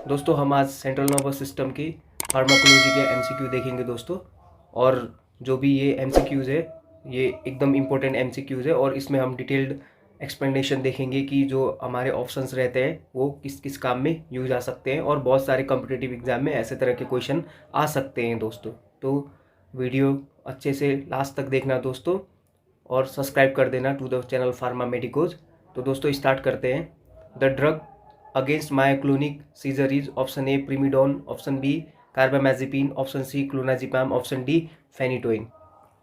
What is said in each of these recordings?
दोस्तों हम आज सेंट्रल नर्वस सिस्टम की फार्माकोलॉजी के एमसीक्यू देखेंगे दोस्तों। और जो भी ये एमसीक्यूज़ है ये एकदम इम्पोर्टेंट एमसीक्यूज़ है और इसमें हम डिटेल्ड एक्सप्लेनेशन देखेंगे कि जो हमारे ऑप्शंस रहते हैं वो किस किस काम में यूज आ सकते हैं और बहुत सारे कॉम्पिटिटिव एग्जाम में ऐसे तरह के क्वेश्चन आ सकते हैं दोस्तों। तो वीडियो अच्छे से लास्ट तक देखना दोस्तों और सब्सक्राइब कर देना to the channel pharma medicos. तो दोस्तों स्टार्ट करते हैं। The drug against myoclonic seizure is option A primidone, option B carbamazepine, option C clonazepam, option D phenytoin.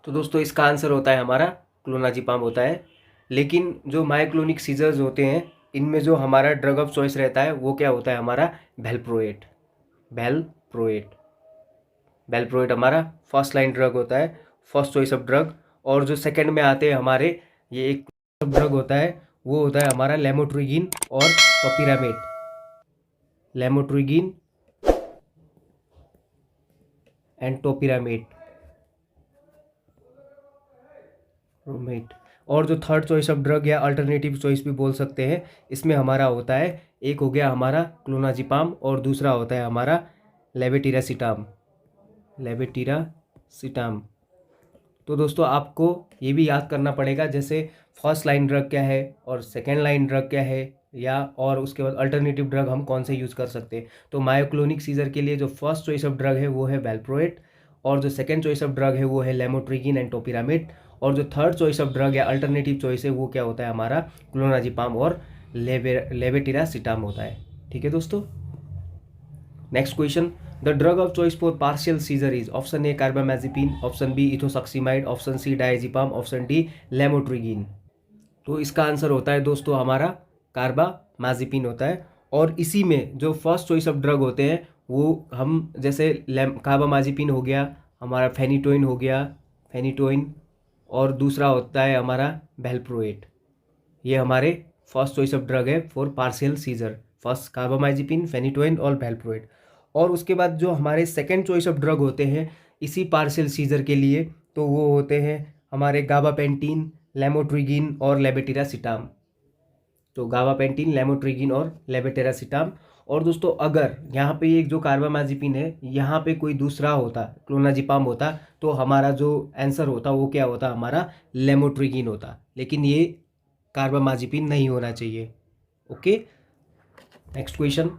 तो दोस्तों इसका आंसर होता है हमारा क्लोनाजिपाम होता है। लेकिन जो मायोक्लोनिक सीजर्स होते हैं इनमें जो हमारा ड्रग ऑफ चॉइस रहता है वो क्या होता है हमारा वेलप्रोएट। वेलप्रोएट वेलप्रोएट हमारा फर्स्ट लाइन ड्रग होता है, फर्स्ट चॉइस ऑफ ड्रग। और जो सेकंड में आते हैं हमारे ये एक ड्रग होता है वो होता है हमारा लेमोट्रिगिन और टोपिरामेट। लेमोट्रिगिन and topiramate. और जो थर्ड चॉइस ऑफ ड्रग या अल्टरनेटिव चॉइस भी बोल सकते हैं, इसमें हमारा होता है एक हो गया हमारा क्लोनाजिपाम और दूसरा होता है हमारा लेवेटिरासिटाम। लेवेटिरासिटाम। तो दोस्तों आपको ये भी याद करना पड़ेगा जैसे फर्स्ट लाइन ड्रग क्या है और सेकेंड लाइन ड्रग क्या है, या और उसके बाद अल्टरनेटिव ड्रग हम कौन से यूज़ कर सकते हैं। तो मायोक्लोनिक सीजर के लिए जो फर्स्ट चॉइस ऑफ ड्रग है वो है वेलप्रोएट और जो सेकेंड चॉइस ऑफ ड्रग है वो है लेमोट्रिगिन एंड टोपिरामेट और जो थर्ड चॉइस ऑफ ड्रग या अल्टरनेटिव चॉइस है वो क्या होता है हमारा क्लोनाजिपाम और लेवेटिरासिटाम होता है। ठीक है दोस्तों। Next question, the drug of choice for partial seizure is option A carbamazepine, option B ethosuximide, option C diazepam, option D lamotrigine. तो इसका आंसर होता है दोस्तों हमारा कार्बामेज़ेपिन होता है। और इसी में जो फर्स्ट चॉइस ऑफ ड्रग होते हैं वो हम जैसे कार्बामेज़ेपिन हो गया, हमारा फेनिटोइन हो गया, फेनिटोइन, और दूसरा होता है हमारा वेलप्रोएट। ये हमारे फर्स्ट चॉइस ऑफ ड्रग है for partial seizure, first carbamazepine, phenytoin और वेलप्रोएट। और उसके बाद जो हमारे सेकेंड चॉइस ऑफ ड्रग होते हैं इसी पार्शियल सीजर के लिए तो वो होते हैं हमारे गाबापेंटीन, लेमोट्रिगिन और लेवेटिरासिटाम। तो गाबापेंटीन, लेमोट्रिगिन और लेवेटिरासिटाम। और दोस्तों अगर यहाँ पे एक जो कार्बामेज़ेपिन है यहाँ पे कोई दूसरा होता, क्लोनाजिपाम होता, तो हमारा जो आंसर होता वो क्या होता हमारा लेमोट्रिगिन होता। लेकिन ये कार्बामेज़ेपिन नहीं होना चाहिए। Okay. Next question,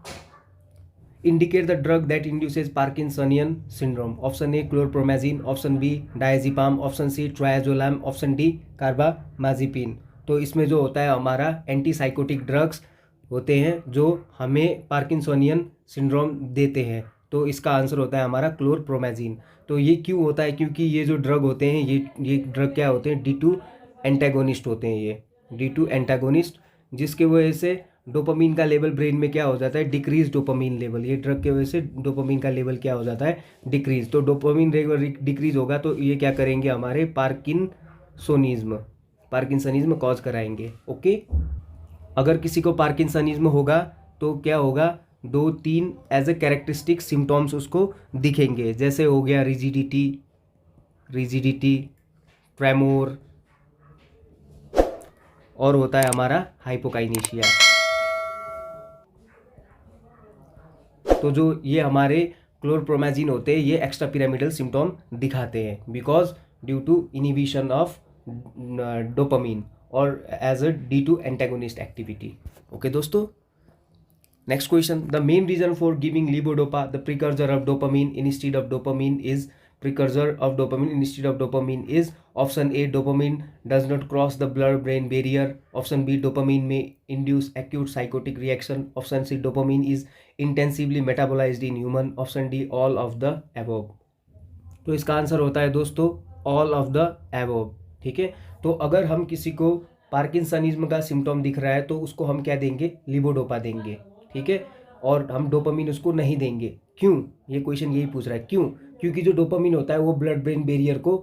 indicate the drug that induces Parkinsonian syndrome. Option A chlorpromazine, option B diazepam, option C triazolam, option D carbamazepine. तो इसमें जो होता है हमारा एंटीसाइकोटिक ड्रग्स होते हैं जो हमें पार्किंसोनियन सिंड्रोम देते हैं। तो इसका आंसर होता है हमारा क्लोरप्रोमेजिन। तो ये क्यों होता है, क्योंकि ये जो ड्रग होते हैं ये ड्रग क्या होते हैं, D2 एंटागोनिस्ट होते हैं। ये D2 एंटागोनिस्ट जिसके वजह से डोपामीन का लेवल ब्रेन में क्या हो जाता है, डिक्रीज डोपामीन लेवल। ये ड्रग की वजह से डोपामीन का लेवल क्या हो जाता है, डिक्रीज। तो डोपामीन लेवल डिक्रीज होगा तो ये क्या करेंगे हमारे पार्किंसनिज्म कॉज कराएंगे। ओके। अगर किसी को पार्किंसनिज्म होगा तो क्या होगा, 2-3 एज ए कैरेक्टरिस्टिक सिम्टम्स उसको दिखेंगे, जैसे हो गया रिजिडिटी, ट्रेमोर, और होता है हमारा हाइपोकाइनेशिया। तो जो ये हमारे क्लोरप्रोमेजिन होते हैं ये एक्स्ट्रा पिरामिडल सिम्टोम दिखाते हैं because due to inhibition of dopamine और as a D2 antagonist activity. Okay दोस्तों। Next question, the main reason for giving levodopa the precursor of dopamine instead of dopamine is option A dopamine does not cross the blood brain barrier, option B dopamine may induce acute psychotic reaction, option C dopamine is intensively metabolized in human, option D all of the above. तो इसका answer होता है दोस्तों all of the above. ठीक है। तो अगर हम किसी को पार्किंसनिज्म का सिम्टोम दिख रहा है तो उसको हम क्या देंगे, लीवोडोपा देंगे। ठीक है। और हम डोपामीन उसको नहीं देंगे। क्यों, ये क्वेश्चन यही पूछ रहा है क्यों, क्योंकि जो डोपामीन होता है वो ब्लड ब्रेन बैरियर को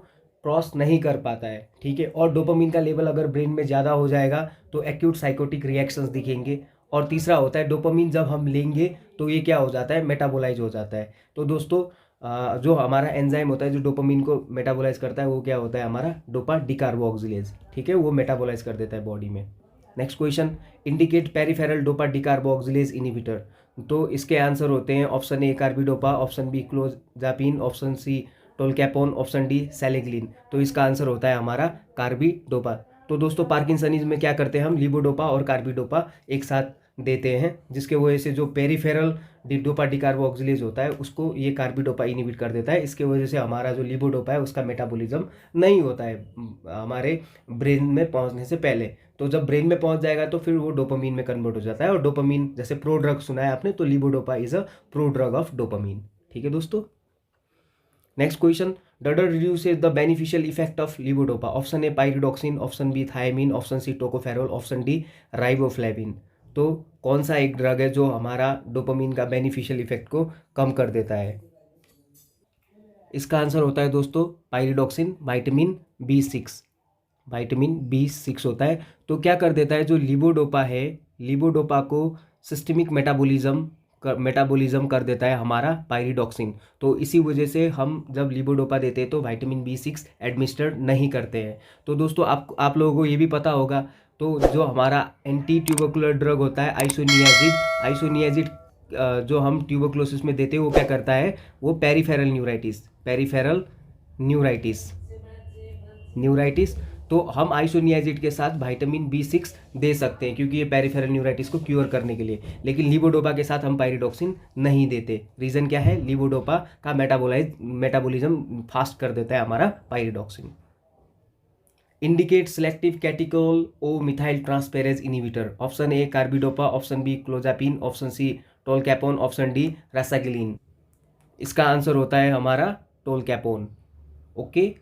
क्रॉस नहीं कर पाता है। ठीक है। और डोपामीन का लेवल अगर ब्रेन में ज़्यादा हो जाएगा तो एक्यूट साइकोटिक रिएक्शंस दिखेंगे। और तीसरा होता है डोपामीन जब हम लेंगे तो ये क्या हो जाता है, मेटाबोलाइज हो जाता है। तो दोस्तों जो हमारा एंजाइम होता है जो डोपामीन को मेटाबोलाइज करता है वो क्या होता है हमारा डोपा डिकार्बोक्सिलेज। ठीक है। वो मेटाबोलाइज कर देता है बॉडी में। Next question, indicate peripheral dopa decarboxylase inhibitor. तो इसके आंसर होते हैं option A carbidopa, option B clozapine, option C tolcapone, option D selegiline. तो इसका आंसर होता है हमारा कार्बिडोपा। तो दोस्तों पार्किंसनिज्म में क्या करते हैं हम, लीवोडोपा और कार्बिडोपा एक साथ देते हैं, जिसके वजह से जो पेरिफेरल डोपा डिकार्बोक्सिलेज होता है उसको ये कार्बिडोपा इनिबिट कर देता है। इसके वजह से हमारा जो लीवोडोपा है उसका मेटाबॉलिज्म नहीं होता है हमारे ब्रेन में पहुंचने से पहले। तो जब ब्रेन में पहुंच जाएगा तो फिर वो डोपामीन में कन्वर्ट हो जाता है, और डोपामीन जैसे प्रो ड्रग सुना है आपने, तो levodopa is a pro drug of dopamine. ठीक है दोस्तों। Next question, drug reduces the beneficial effect of levodopa. Option A pyridoxine, option B thiamine, option C tocopherol, option D riboflavin. तो कौन सा एक ड्रग है जो हमारा डोपामीन का बेनिफिशियल इफेक्ट को कम कर देता है? इसका आंसर होता है दोस्तों पाइरिडॉक्सिन, विटामिन B6। विटामिन B6 होता है। तो क्या कर देता है, जो लीवोडोपा है, लीवोडोपा को सिस्टमिक मेटाबॉलिज्म कर देता है हमारा पाइरिडॉक्सिन। तो इसी वजह से हम जब लीवोडोपा देते हैं तो विटामिन B6 एडमिनिस्टर नहीं करते हैं। तो दोस्तों आप लोगों को ये भी पता होगा, तो जो हमारा एंटी ट्यूबरकुलर ड्रग होता है आइसोनियाजिड जो हम ट्यूबरकुलोसिस में देते हैं, वो क्या करता है, वो पेरिफेरल न्यूराइटिस। तो हम आइसोनियाजिड के साथ विटामिन B6 दे सकते हैं क्योंकि ये पेरिफेरल न्यूराइटिस को क्योर करने के लिए, लेकिन लीवोडोपा के साथ हम पाइरिडॉक्सिन नहीं देते। रीज़न क्या है, लीवोडोपा का मेटाबॉलिज्म फास्ट कर देता है हमारा pyridoxine. Indicate selective catechol O methyl transferase inhibitor. Option A carbidopa, option B clozapine, option C tolcapone, option D rasagiline. इसका आंसर होता है हमारा टोल्कैपोन। ओके,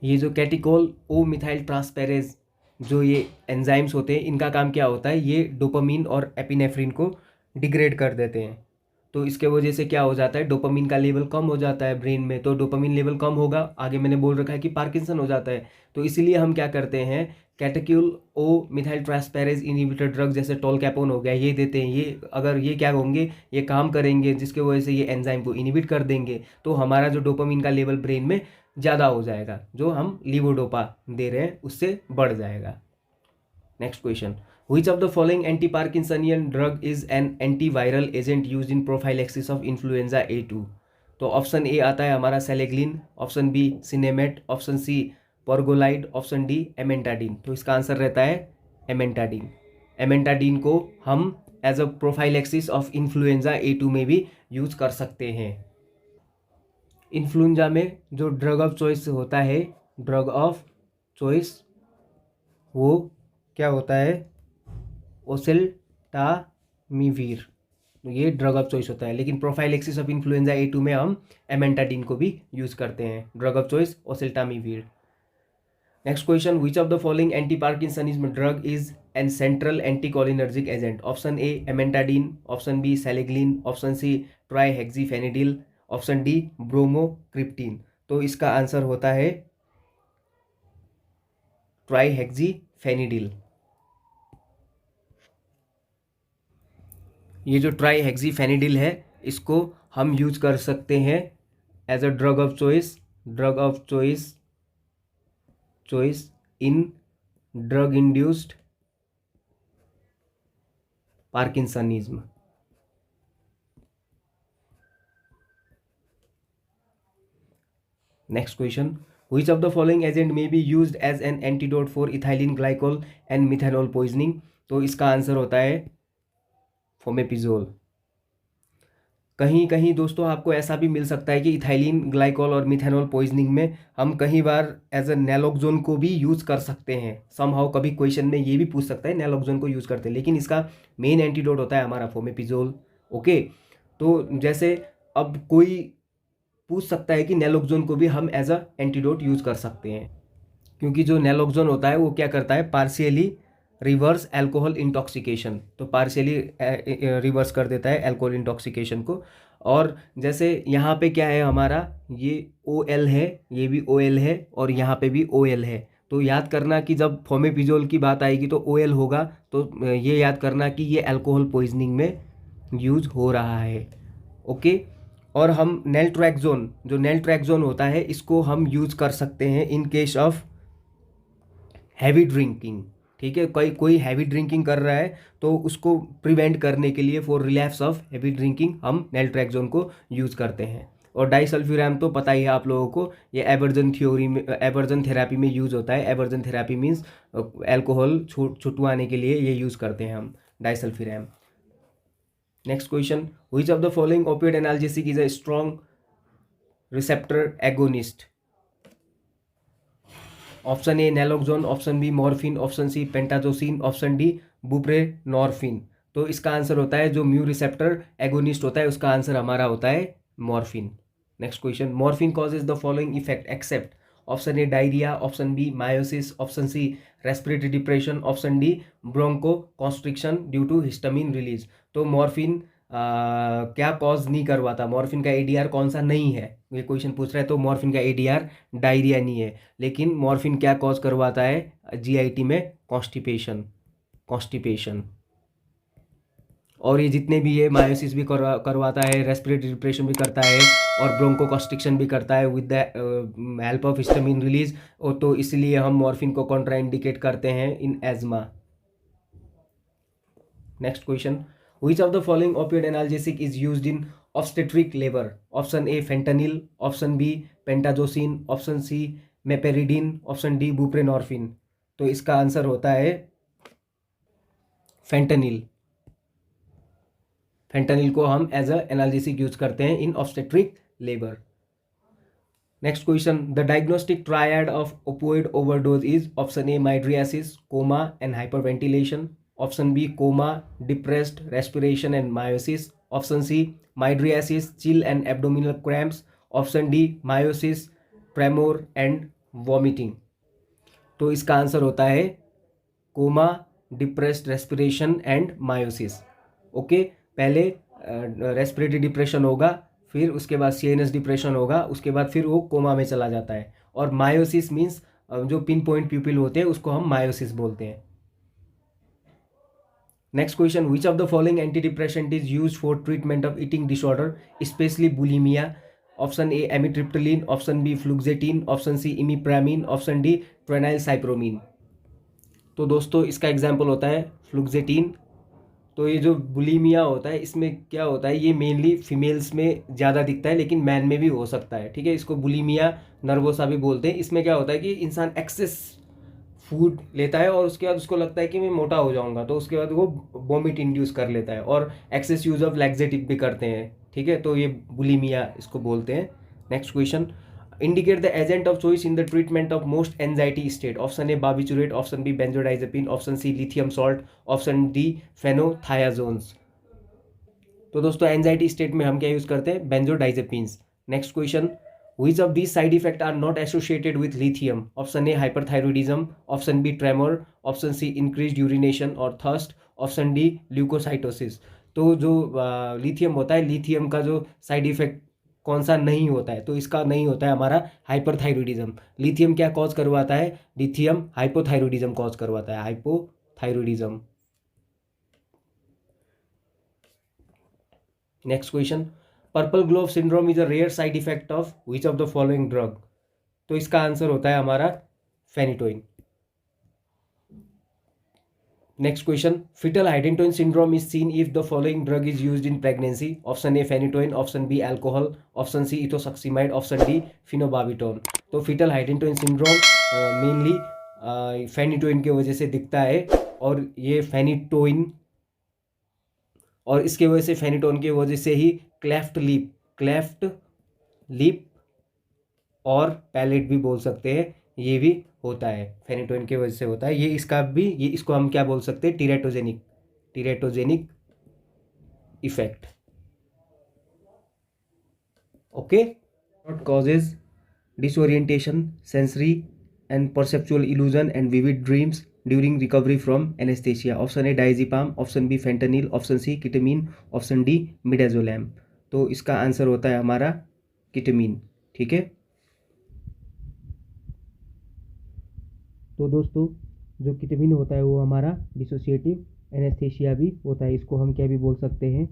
ये जो कैटेकोल ओ मिथाइल ट्रांसफेरेज जो ये एंजाइम्स होते हैं, इनका काम क्या होता है, ये डोपामीन और एपिनेफ्रिन को डिग्रेड कर देते हैं। तो इसके वजह से क्या हो जाता है, डोपामीन का लेवल कम हो जाता है ब्रेन में। तो डोपामीन लेवल कम होगा, आगे मैंने बोल रखा है कि पार्किंसन हो जाता है। तो इसीलिए हम क्या करते हैं, कैटेक्यूल ओ मिथाइल ट्रांसफेरेज इनिबिटर ड्रग जैसे टोल्कैपोन हो गया, ये देते हैं। ये अगर ये क्या होंगे, ये काम करेंगे जिसके वजह से ये एंजाइम को इनिबिट कर देंगे, तो हमारा जो डोपामीन का लेवल ब्रेन में ज़्यादा हो जाएगा, जो हम लीवोडोपा दे रहे हैं उससे बढ़ जाएगा। Next question, which of the following anti-Parkinsonian drug is an antiviral agent used in prophylaxis of influenza A2? तो ऑप्शन ए आता है हमारा selegiline, option B Sinemet, option C pergolide, option D amantadine. तो इसका आंसर रहता है amantadine. Amantadine को हम as a prophylaxis of influenza A2 में भी यूज कर सकते हैं। इन्फ्लुएंजा में जो ड्रग ऑफ चॉइस होता है, ड्रग ऑफ चॉइस वो क्या होता है, ओसेल्टामिवीर। तो ये ड्रग ऑफ चॉइस होता है, लेकिन प्रोफाइलेक्सिस ऑफ इन्फ्लुएंजा A2 में हम एमेंटाडिन को भी यूज करते हैं। Drug of choice oseltamivir. Next question, which of the following anti parkinsonism drug is an central anticholinergic agent? Option A amantadine, option B selegiline, option C trihexyphenidyl, option D bromocriptine. तो इसका answer होता है ट्राइहेक्सीफेनिडिल। ये जो ट्राइहेक्सीफेनिडिल है, इसको हम use कर सकते हैं as a drug of choice in drug induced parkinsonism. Next question, which of the following agent may be used as an antidote for ethylene glycol and methanol poisoning? तो इसका आंसर होता है फोमेपिजोल। कहीं कहीं दोस्तों आपको ऐसा भी मिल सकता है कि इथाइलिन ग्लाइकोल और मिथेनॉल पॉइजनिंग में हम कई बार एज अ नैलोक्सोन को भी यूज़ कर सकते हैं। समहाउ कभी क्वेश्चन में ये भी पूछ सकता है नैलोक्सोन को यूज़ करते हैं, लेकिन इसका मेन एंटीडोट होता है हमारा फोमेपिजोल। ओके, तो जैसे अब कोई पूछ सकता है कि नैलोक्सोन को भी हम एज अ एंटीडोट यूज़ कर सकते हैं, क्योंकि जो नैलोक्सोन होता है वो क्या करता है, पार्शियली रिवर्स अल्कोहल इंटॉक्सिकेशन। तो पार्शियली रिवर्स कर देता है अल्कोहल इंटॉक्सिकेशन को। और जैसे यहाँ पे क्या है हमारा, ये OL है, ये भी OL है, और यहाँ पे भी OL है। तो याद करना कि जब फोमेपिजोल की बात आएगी तो OL होगा, तो ये याद करना कि ये अल्कोहल पॉइजनिंग में यूज हो रहा है। ओके, और हम नेल्ट्रैक्सोन होता है, इसको हम यूज कर सकते हैं in case of heavy drinking. ठीक है, कोई हैवी ड्रिंकिंग कर रहा है तो उसको प्रिवेंट करने के लिए for relapse of heavy drinking हम नैल्ट्रैक्सोन को यूज़ करते हैं। और डाइसल्फ्यूरैम तो पता ही है आप लोगों को, ये एवर्जन थ्योरी में, एवर्जन थेरापी में यूज़ होता है। एवर्जन थेरापी मीन्स एल्कोहल छुटवाने के लिए ये यूज़ करते हैं हम disulfiram. Next question, which of the following opioid analgesic is a strong receptor agonist? Option A naloxone, option B morphine, option C pentazocine, option D buprenorphine. तो इसका answer होता है जो म्यू रिसेप्टर एगोनिस्ट होता है उसका आंसर हमारा होता है morphine. Next question, morphine causes the following effect except? Option a diarrhoea, option b miosis, option c respiratory depression, option d bronchoconstriction due to histamine release. तो morphine क्या cause नहीं करवाता, मॉर्फिन का ADR कौन सा नहीं है, ये क्वेश्चन पूछ रहा है। तो मॉर्फिन का एडीआर डायरिया नहीं है, लेकिन मॉर्फिन क्या कॉज करवाता है जीआईटी में? कॉन्स्टिपेशन। और ये जितने भी ये मायोसिस भी करवाता है, रेस्पिरेटरी डिप्रेशन भी करता है और ब्रोंको कॉन्स्ट्रिक्शन भी करता है with the help of histamine release. और तो इसलिए हम मॉर्फिन को कॉन्ट्राइंडिकेट करते हैं in asthma. Next question, which of the following opioid analgesic is used in obstetric labour? Option A fentanyl, option B pentazocine, option C meperidine, option D buprenorphine. तो इसका answer होता है फेंटानिल। फेंटानिल को हम as अ analgesic use करते हैं in obstetric labour. Next question, the diagnostic triad of opioid overdose is? Option A mydriasis, coma and hyperventilation, option B coma, depressed respiration and miosis, option C mydriasis, chill and abdominal cramps, option D miosis, tremor and vomiting. तो इसका answer होता है coma, depressed respiration and miosis. Okay, पहले respiratory depression होगा, फिर उसके बाद CNS depression होगा, उसके बाद फिर वो कोमा में चला जाता है। और मायोसिस मीन्स जो पिन पॉइंट प्यूपिल होते हैं उसको हम मायोसिस बोलते हैं। Next question, which of the following anti depressant is use for treatment of eating disorder specially bulimia? Option A amitriptyline, option B fluoxetine, option C imipramine, option D tranylcypromine. तो दोस्तों इसका example होता है फ्लुक्सेटिन। तो ये जो बुलीमिया होता है इसमें क्या होता है, ये मेनली फीमेल्स में ज़्यादा दिखता है लेकिन मैन में भी हो सकता है, ठीक है। इसको बुलीमिया नर्वोसा भी बोलते हैं। इसमें क्या होता है कि इंसान एक्सेस फूड लेता है और उसके बाद उसको लगता है कि मैं मोटा हो जाऊंगा, तो उसके बाद वो वॉमिट इंड्यूस कर लेता है और एक्सेस यूज ऑफ लैक्सेटिव भी करते हैं, ठीक है। तो ये बुलीमिया इसको बोलते हैं। Next question, indicate the agent of choice in the treatment of most anxiety state? Option A barbiturate, option B benzodiazepine, option C lithium salt, option D phenothiazines. तो दोस्तों एंजाइटी स्टेट में हम क्या यूज करते हैं? Benzodiazepines. Next question, which of these side effect are not associated with lithium? Option a hyperthyroidism, option b tremor, option c increased urination और thirst, option d leucocytosis. तो जो लिथियम होता है, लिथियम का जो साइड इफेक्ट कौन सा नहीं होता है? तो इसका नहीं होता है हमारा हाइपरथायरोइडिज्म। लिथियम क्या कॉज करवाता है? लिथियम हाइपोथायरोइडिज्म कॉज करवाता है, hypothyroidism. Next question, purple glove syndrome is a rare side effect of which of the following drug? तो इसका आंसर होता है हमारा phenytoin. Next question, fetal hydantoin syndrome is seen if the following drug is used in pregnancy? Option A phenytoin, option B alcohol, option C ethosuximide, option D phenobarbitone. तो fetal hydantoin syndrome mainly phenytoin की वजह से दिखता है और ये phenytoin, और इसके वजह से फेनिटोन की वजह से ही क्लेफ्ट लिप और पैलेट भी बोल सकते हैं, ये भी होता है, फेनिटोइन की वजह से होता है ये। इसका भी ये इसको हम क्या बोल सकते हैं? Teratogenic effect. Okay, what causes disorientation, sensory and perceptual illusion and vivid dreams during recovery from anesthesia? Option A diazepam, option B fentanyl, option C ketamine, option D midazolam. तो इसका आंसर होता है हमारा किटामिन, ठीक है। तो दोस्तों जो किटामिन होता है वो हमारा डिसोसिएटिव एनेस्थेसिया भी होता है, इसको हम क्या भी बोल सकते हैं?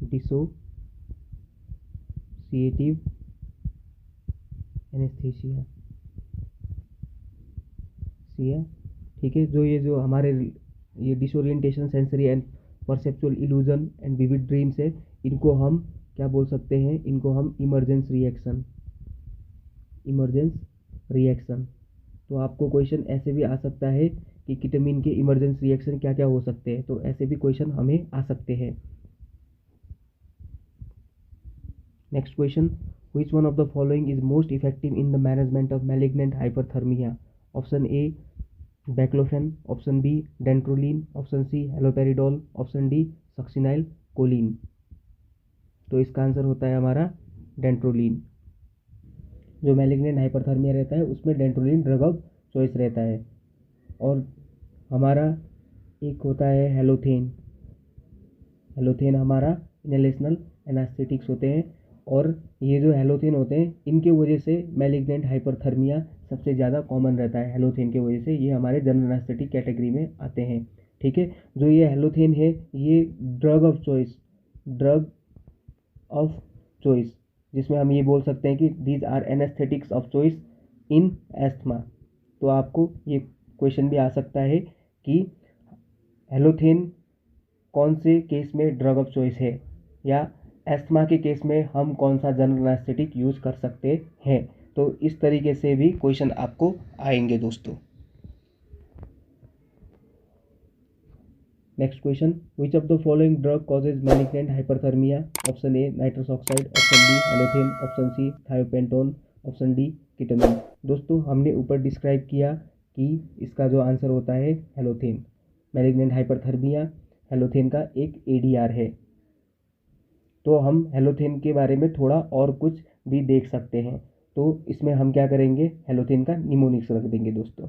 डिसोसिएटिव एनेस्थीसिया, ठीक है। जो हमारे ये disorientation, sensory and perceptual illusion and vivid dreams है, इनको हम क्या बोल सकते हैं, इनको हम इमर्जेंस रिएक्शन। तो आपको क्वेश्चन ऐसे भी आ सकता है कि कीटामिन के इमर्जेंस रिएक्शन क्या क्या हो सकते हैं, तो ऐसे भी क्वेश्चन हमें आ सकते हैं। Next question, which one of the following is most effective in the management of malignant hyperthermia? Option A baclofen, option B dantrolene, option C haloperidol, option D succinyl choline. तो इसका आंसर होता है हमारा dantrolene. जो malignant hyperthermia रहता है उसमें dantrolene drug of choice रहता है। और हमारा एक होता है हेलोथेन हमारा इनहेलेशनल एनास्थेटिक्स होते हैं, और ये जो हेलोथेन होते हैं इनके वजह से मैलिग्नेंट हाइपरथर्मिया सबसे ज़्यादा कॉमन रहता है। हेलोथेन के वजह से ये हमारे जनरल एनास्थेटिक कैटेगरी में आते हैं। ठीक है, जो ये हेलोथेन है ये ड्रग ऑफ चॉइस, जिसमें हम ये बोल सकते हैं कि these are anaesthetics of choice in asthma. तो आपको ये क्वेश्चन भी आ सकता है कि हेलोथेन कौन से केस में ड्रग ऑफ चॉइस है, या एस्थमा के केस में हम कौन सा जनरल एनेस्थेटिक यूज़ कर सकते हैं। तो इस तरीके से भी क्वेश्चन आपको आएंगे दोस्तों। Next question, which of the following drug causes malignant hyperthermia? Option A nitrous oxide, option B halothane, option C thiopentone, option D ketamine. दोस्तों हमने ऊपर डिस्क्राइब किया कि इसका जो आंसर होता है हेलोथेन। मैलिग्नेंट हाइपरथर्मिया हेलोथेन का एक एडीआर है। तो हम हेलोथेन के बारे में थोड़ा और कुछ भी देख सकते हैं। तो इसमें हम क्या करेंगे, हेलोथेन का निमोनिक्स रख देंगे दोस्तों।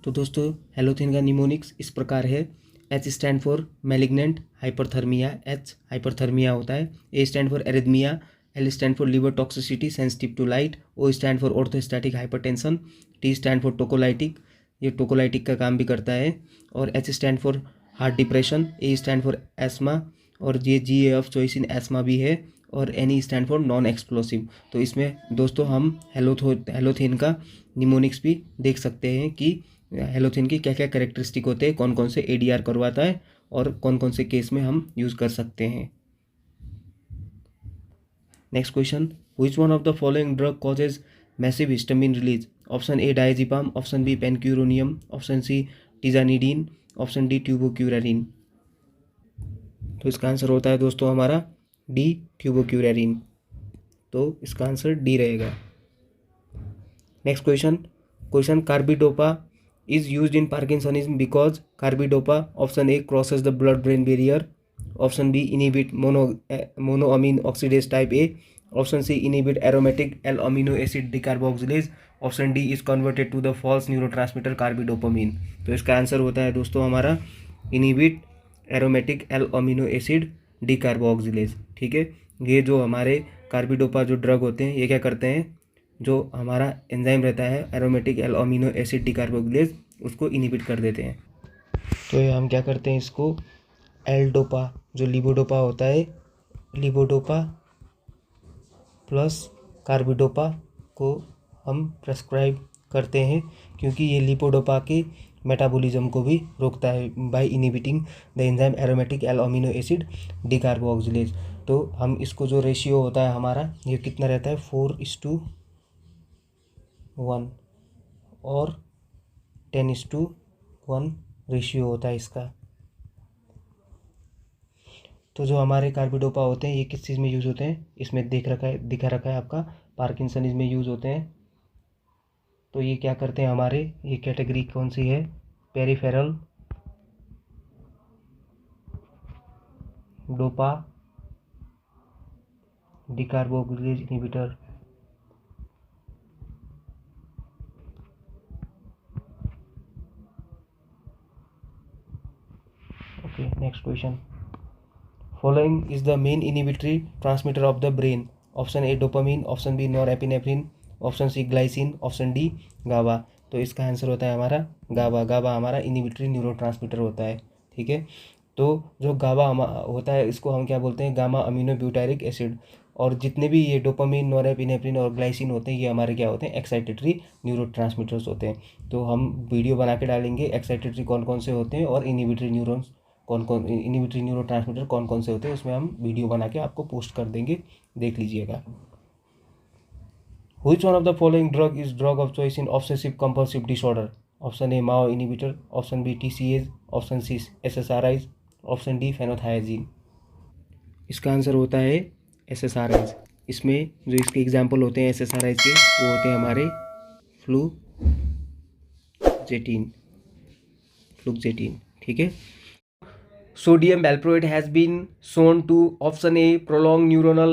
तो दोस्तों हेलोथेन का निमोनिक्स इस प्रकार है। H stand for malignant hyperthermia, H hyperthermia होता है। A stand for arrhythmia, L stand for liver toxicity sensitive to light, O stand for orthostatic hypertension, T stand for tocolytic, ये टोकोलाइटिक का काम भी करता है। और H stand for heart depression, A stand for asthma, और ये जी ऑफ चॉइस इन एस्मा भी है। और N stand for non explosive. तो इसमें दोस्तों हम हेलोथेन का निमोनिक्स भी देख सकते हैं कि हेलोथेन की क्या क्या कैरेक्टरिस्टिक होते हैं, कौन कौन से एडीआर करवाता है और कौन कौन से केस में हम यूज़ कर सकते हैं। Next question, which one of the following drug causes massive histamine release? Option A diazepam, option B pancuronium, option C tizanidine, option D tubocurarine. तो इसका आंसर होता है दोस्तों हमारा डी ट्यूबोक्यूरेरिन। तो इसका आंसर डी रहेगा। Next question, carbidopa is used in Parkinsonism because carbidopa, option A crosses the blood brain barrier, option B inhibit monoamine oxidase type A, option C inhibit aromatic L-amino acid decarboxylase, option D is converted to the false neurotransmitter carbidopamine। तो इसका answer होता है दोस्तों हमारा inhibit aromatic L-amino acid decarboxylase। ठीक है, ये जो हमारे कार्बिडोपा जो ड्रग होते हैं ये क्या करते हैं, जो हमारा एंजाइम रहता है एरोमेटिक एल अमीनो एसिड डिकार्बोक्सिलेज, उसको इनहिबिट कर देते हैं। तो ये हम क्या करते हैं, इसको एल डोपा जो लिवोडोपा होता है, लिवोडोपा प्लस कार्बिडोपा को हम प्रेस्क्राइब करते हैं, क्योंकि ये लिपोडोपा के मेटाबॉलिज्म को भी रोकता है by inhibiting the enzyme aromatic L amino acid decarboxylase. तो हम इसको जो रेशियो होता है हमारा ये कितना रहता है 4:1 और 10:1 रेशियो होता है इसका। तो जो हमारे कार्बिडोपा होते हैं ये किस चीज़ में यूज़ होते हैं, इसमें दिखा रखा है आपका पार्किंसनिज़म में यूज़ होते हैं। तो ये क्या करते हैं, हमारे ये कैटेगरी कौन सी है, peripheral dopa decarboxylase inhibitor. Okay, next question, following is the main inhibitory transmitter of the brain? Option A dopamine, option B norepinephrine, option C glycine, option D GABA. तो इसका आंसर होता है हमारा गाबा। गाबा हमारा इनहिबिटरी न्यूरोट्रांसमीटर होता है, ठीक है। तो जो गाबा होता है इसको हम क्या बोलते हैं, गामा अमीनो ब्यूटारिक एसिड। और जितने भी ये डोपामिन, नोरेपिनेफ्रिन और ग्लाइसिन होते हैं ये हमारे क्या होते हैं, एक्साइटेटरी न्यूरोट्रांसमीटर्स होते हैं। तो हम वीडियो बना के डालेंगे एक्साइटेटरी कौन कौन से होते हैं और इनहिबिटरी न्यूरॉन्स इनहिबिटरी न्यूरोट्रांसमीटर कौन कौन से होते हैं, उसमें हम वीडियो बना के आपको पोस्ट कर देंगे, देख लीजिएगा। Which one of the following drug is drug of choice in obsessive compulsive disorder? Option A MAO inhibitor, option B TCAs, option C SSRIs, option D phenothiazine. इसका आंसर होता है SSRIs। इसमें जो इसके एग्जाम्पल होते हैं SSRIs के वो होते हैं हमारे फ्लूजेटीन, ठीक है। Sodium valproate has been shown to option A prolong neuronal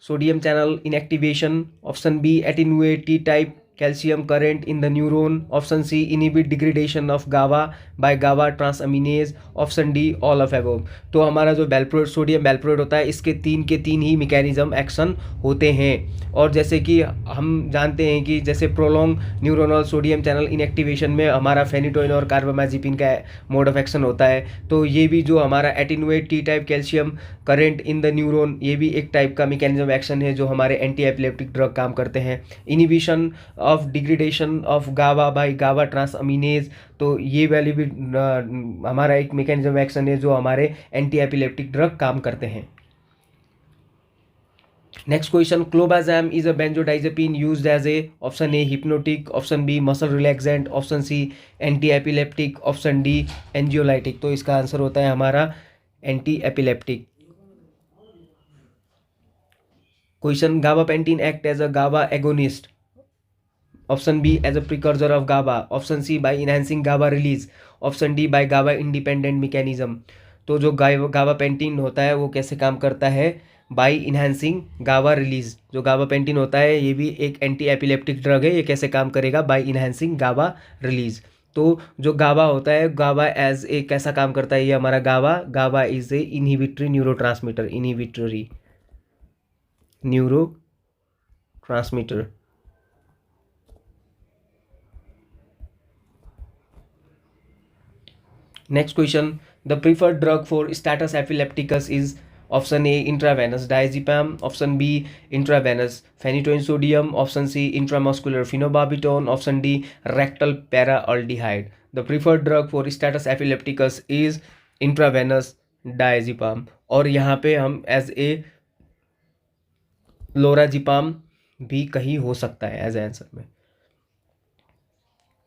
sodium channel inactivation, option B attenuate T-type calcium current in the neuron, option C inhibit degradation of GABA by GABA transaminase, option D all of above. तो हमारा जो valproate sodium valproate होता है इसके तीन ही mechanism action होते हैं। और जैसे कि हम जानते हैं कि जैसे prolong neuronal sodium channel inactivation में हमारा फेनिटोइन और कार्बामाजिपिन का मोड ऑफ एक्शन होता है, तो ये भी जो हमारा attenuate T type calcium current in the neuron, ये भी एक टाइप का मैकेनिज्म एक्शन है जो हमारे एंटी एपिलेप्टिक ड्रग काम करते हैं। Inhibition of degradation of GABA by GABA transaminase, तो ये वाली भी हमारा एक मैकेनिज्म एक्शन है जो हमारे एंटी एपिलेप्टिक ड्रग काम करते हैं। Next question, clobazam is a benzodiazepine used as a, option A hypnotic, option B muscle relaxant, option C anti epileptic, option D anxiolytic. तो इसका आंसर होता है हमारा anti epileptic. Question, gabapentin act as a GABA agonist, option B as a precursor of GABA, option C by enhancing GABA release, option D by GABA independent mechanism. तो जो gabapentin होता है वो कैसे काम करता है, बाय इनहेंसिंग गाबा रिलीज। जो गाबापेंटिन होता है ये भी एक एंटी एपिलेप्टिक ड्रग है, ये कैसे काम करेगा, बाय इनहेंसिंग गाबा रिलीज। तो जो गाबा होता है, गाबा एज ए कैसा काम करता है, ये हमारा GABA is a inhibitory neurotransmitter, inhibitory neurotransmitter. Next question, the preferred drug for status epilepticus is option A intravenous diazepam, option B intravenous phenytoin sodium, option C intramuscular phenobarbital, option D rectal paraaldehyde. The preferred drug for status epilepticus is intravenous diazepam, और यहाँ पे हम as a लोराजिपाम भी कहीं हो सकता है as answer में।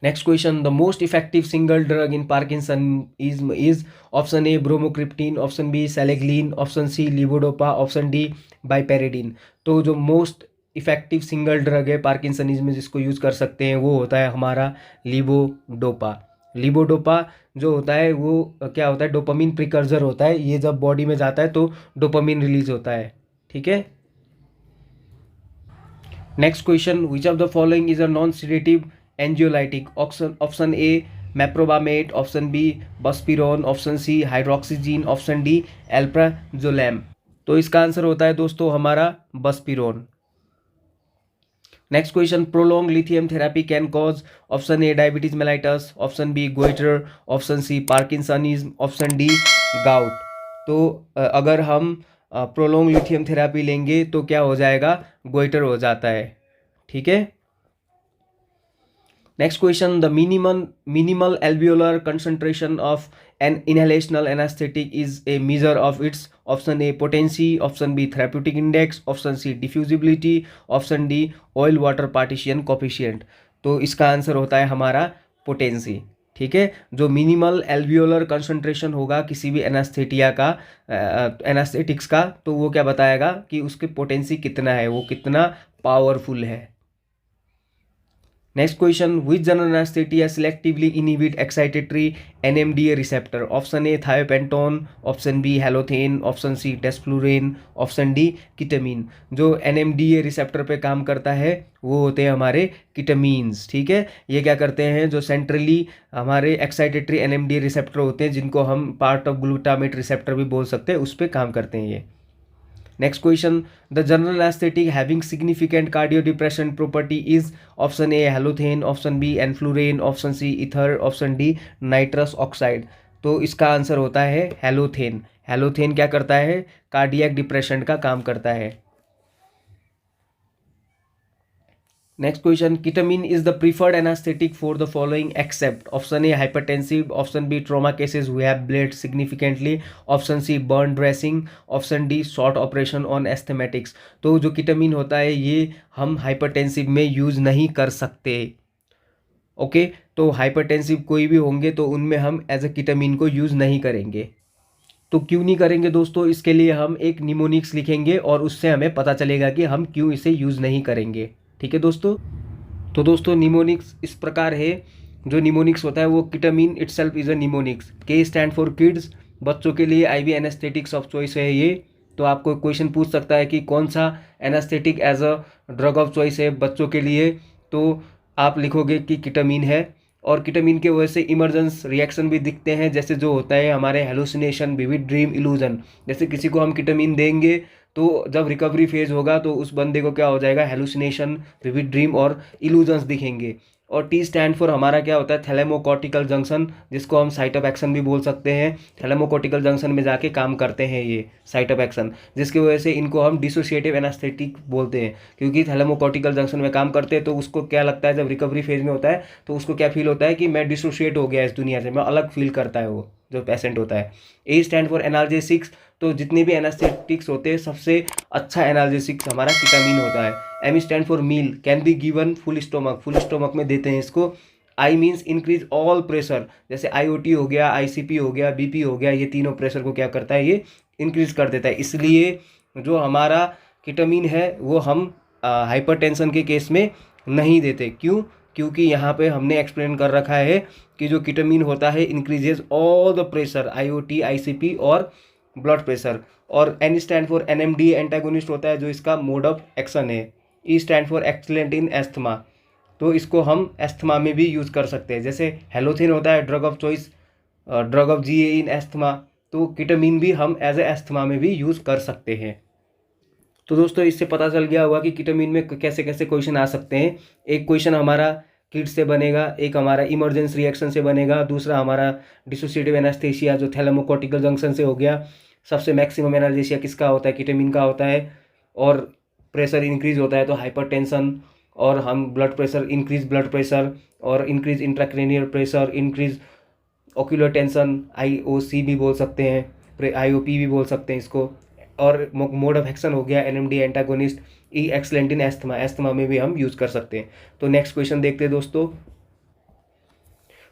Next question, the most effective single drug in Parkinsonism is option A bromocriptine, option B seleglin, option C levodopa, option D byparidine। तो जो मोस्ट इफेक्टिव सिंगल ड्रग है पार्किंसनिज्म में जिसको यूज़ कर सकते हैं वो होता है हमारा लीवोडोपा। लीवोडोपा जो होता है वो क्या होता है, डोपामिन प्रिकर्सर होता है। ये जब बॉडी में जाता है तो डोपामिन रिलीज होता है, ठीक है। Next question, which of the following is a non sedative anxiolytic, option A meprobamate, option B buspirone, option C hydroxyzine, option D alprazolam. तो इसका आंसर होता है दोस्तों हमारा buspirone. Next question, prolong lithium therapy can cause, option A diabetes mellitus, option B goitre, option C parkinsonism, option D gout. तो अगर हम prolong lithium therapy लेंगे तो क्या हो जाएगा, गोइटर हो जाता है, ठीक है। Next question, the minimal alveolar concentration of an inhalational anesthetic is a measure of its, option A potency, option B therapeutic index, option C diffusibility, option D oil water partition coefficient। तो इसका answer होता है हमारा potency, ठीक है। जो minimal alveolar concentration होगा किसी भी एनास्थेटिया का एनास्थेटिक्स का, तो वो क्या बताएगा कि उसकी पोटेंसी कितना है, वो कितना पावरफुल है। Next question, which general anaesthetic selectively inhibit excitatory NMDA receptor, option A thiopentone, option B halothane, option C desflurane, option D ketamine. जो NMDA रिसेप्टर पे काम करता है वो होते हैं हमारे किटामीन्स, ठीक है। ये क्या करते हैं, जो सेंट्रली हमारे एक्साइटेटरी NMDA रिसेप्टर होते हैं जिनको हम पार्ट ऑफ ग्लूटामेट रिसेप्टर भी बोल सकते हैं, उस पर काम करते हैं ये। Next question, the general anaesthetic having significant cardio depression property is option A halothane, option B enflurane, option C ether, option D nitrous oxide. तो इसका आंसर होता है हेलोथेन। हेलोथेन क्या करता है, कार्डियक डिप्रेशन का काम करता है। Next question, ketamine is the preferred anaesthetic for the following except, option A hypertensive, option B trauma cases who have bleed significantly, option C burn dressing, option D short operation on asthmatics. तो जो ketamine होता है ये हम hypertensive में use नहीं कर सकते। ओके तो हाइपरटेंसिव कोई भी होंगे तो उनमें हम एज ए कीटामिन को यूज़ नहीं करेंगे। तो क्यों नहीं करेंगे दोस्तों, इसके लिए हम एक निमोनिक्स लिखेंगे और उससे हमें पता चलेगा कि हम क्यों इसे यूज़ नहीं करेंगे। ठीक है दोस्तों। तो दोस्तों निमोनिक्स इस प्रकार है, जो निमोनिक्स होता है वो कीटामिन इटसेल्फ इज अ निमोनिक्स। के स्टैंड फॉर किड्स, बच्चों के लिए आईवी एनेस्थेटिक्स ऑफ चॉइस है ये। तो आपको क्वेश्चन पूछ सकता है कि कौन सा anaesthetic as a drug of choice है बच्चों के लिए, तो आप लिखोगे कि कीटामिन है। और कीटामिन के वजह से इमरजेंस रिएक्शन भी दिखते हैं, जैसे जो होता है हमारे हेलुसिनेशन, विविड ड्रीम, इल्यूजन। जैसे किसी को हम कीटामिन देंगे तो जब रिकवरी फेज होगा तो उस बंदे को क्या हो जाएगा, हेलुसिनेशन, विविड ड्रीम और इल्यूजन्स दिखेंगे। और टी स्टैंड फॉर हमारा क्या होता है, थैलेमोकॉर्टिकल जंक्शन, जिसको हम साइट ऑफ एक्शन भी बोल सकते हैं। थैलेमोकॉर्टिकल जंक्शन में जाके काम करते हैं ये साइट ऑफ एक्शन, जिसकी वजह से इनको हम डिसोशिएटिव एनास्थेटिक बोलते हैं, क्योंकि थैलेमोकॉर्टिकल जंक्शन में काम करते हैं। तो उसको क्या लगता है, जब रिकवरी फेज में होता है तो उसको क्या फील होता है कि मैं डिसोशिएट हो गया इस दुनिया से, मैं अलग फील करता है वो जो पेशेंट होता है। ए स्टैंड फॉर एनाल्जेसिक्स, तो जितने भी एनास्थेटिक्स होते हैं सबसे अच्छा एनाल्जेसिक्स हमारा कीटामिन होता है। M stand for meal, can be given full stomach, full stomach में देते हैं इसको। I means increase all pressure, जैसे आईओटी हो गया, आईसीपी हो गया, बीपी हो गया, ये तीनों प्रेशर को क्या करता है, ये इंक्रीज कर देता है। इसलिए जो हमारा कीटामिन है वो हम हाइपरटेंशन के केस में नहीं देते। क्यों, क्योंकि यहाँ पे हमने एक्सप्लेन कर रखा है कि जो कीटामिन होता है increases all the pressure, IOT, ICP और ब्लड प्रेशर। और N stand for NMD, antagonist होता है जो इसका मोड ऑफ एक्शन है। E stand for excellent in asthma, तो इसको हम एस्थमा में भी यूज़ कर सकते हैं। जैसे हेलोथिन होता है drug of choice, drug of GA in asthma, तो कीटामिन भी हम एज ए एस्थमा में भी यूज़ कर सकते हैं। तो दोस्तों इससे पता चल गया होगा कि कीटामिन में कैसे कैसे क्वेश्चन आ सकते हैं। एक क्वेश्चन हमारा किड से बनेगा, एक हमारा इमरजेंसी रिएक्शन से बनेगा, दूसरा हमारा डिसोसिएटिव एनास्थेसिया जो थैलेमोकॉर्टिकल जंक्शन से हो गया। सबसे मैक्सिमम एनाल्जेसिया किसका होता है, कीटामिन का होता है। और प्रेशर इंक्रीज होता है तो हाइपरटेंशन, और हम blood pressure, increase blood pressure और increase intracranial pressure, increase ocular tension, IOC भी बोल सकते हैं, आईओपी भी बोल सकते हैं इसको। और मोड ऑफ एक्शन हो गया एनएमडी, एंटागोनिस्ट, ई एक्सलेंट इन एस्थमा, एस्थमा में भी हम यूज़ कर सकते हैं। तो नेक्स्ट क्वेश्चन देखते हैं दोस्तों,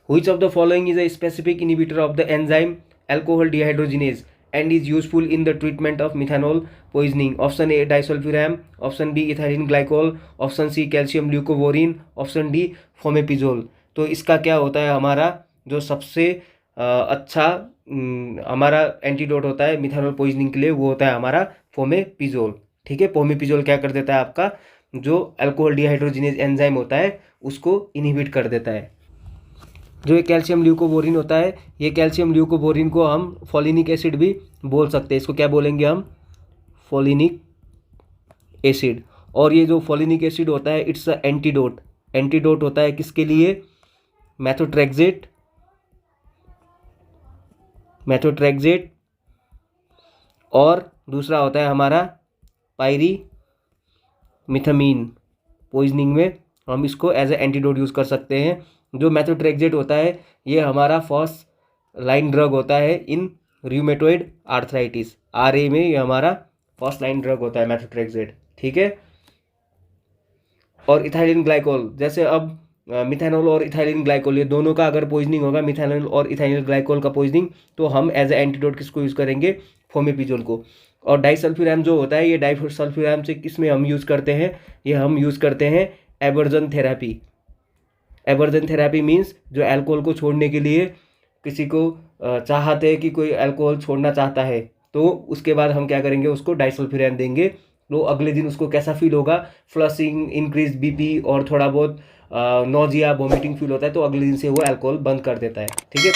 which of the following is a specific inhibitor of the enzyme alcohol dehydrogenase and is useful in the treatment of methanol poisoning? Option A disulfiram, option B ethylene glycol, option C calcium leucovorin, option D fomepizole। तो इसका क्या होता है, हमारा जो सबसे अच्छा हमारा एंटीडोट होता है मिथेनॉल पॉइजनिंग के लिए, वो होता है हमारा फोमेपिजोल। ठीक है, फोमेपिजोल क्या कर देता है, आपका जो अल्कोहल डिहाइड्रोजिनेज एंजाइम होता है उसको इनहिबिट कर देता है। जो ये कैल्शियम ल्यूकोवोरिन होता है, ये कैल्शियम ल्यूकोवोरिन को हम फोलिनिक एसिड भी बोल सकते हैं। इसको क्या बोलेंगे हम, फोलिनिक एसिड। और ये जो फोलिनिक एसिड होता है इट्स अ एंटीडोट, एंटीडोट होता है किसके लिए, मेथोट्रेक्सेट, मेथोट्रेक्सेट, और दूसरा होता है हमारा पायरीमिथामीन। पॉइजनिंग में हम इसको एज ए एंटीडोट यूज़ कर सकते हैं। जो मेथोट्रेक्सेट होता है ये हमारा फर्स्ट लाइन ड्रग होता है इन रूमेटॉइड आर्थराइटिस, आरए में ये हमारा फर्स्ट लाइन ड्रग होता है मेथोट्रेक्सेट। ठीक है, और इथाइलिन ग्लाइकोल, जैसे अब मिथेनॉल और इथाइलिन ग्लाइकोल ये दोनों का अगर पॉइजनिंग होगा, मिथेनॉल और इथाइलिन ग्लाइकोल का पॉइजनिंग, तो हम एज ए एंटीडोट किसको यूज़ करेंगे, फोमेपिजोल को। और डाइसल्फिराम जो होता है, ये डाइसल्फिराम से किस में हम यूज़ करते हैं, ये हम यूज़ करते हैं aversion therapy. Aversion therapy means जो अल्कोहल को छोड़ने के लिए किसी को चाहते हैं कि कोई अल्कोहल छोड़ना चाहता है, तो उसके बाद हम क्या करेंगे, उसको डाइसल्फिराम देंगे। तो अगले दिन उसको कैसा फील होगा, फ्लशिंग, इंक्रीज बीपी और थोड़ा बहुत नोजिया, वोमिटिंग फील होता है, तो अगले दिन से वो अल्कोहल बंद कर देता है। ठीक है।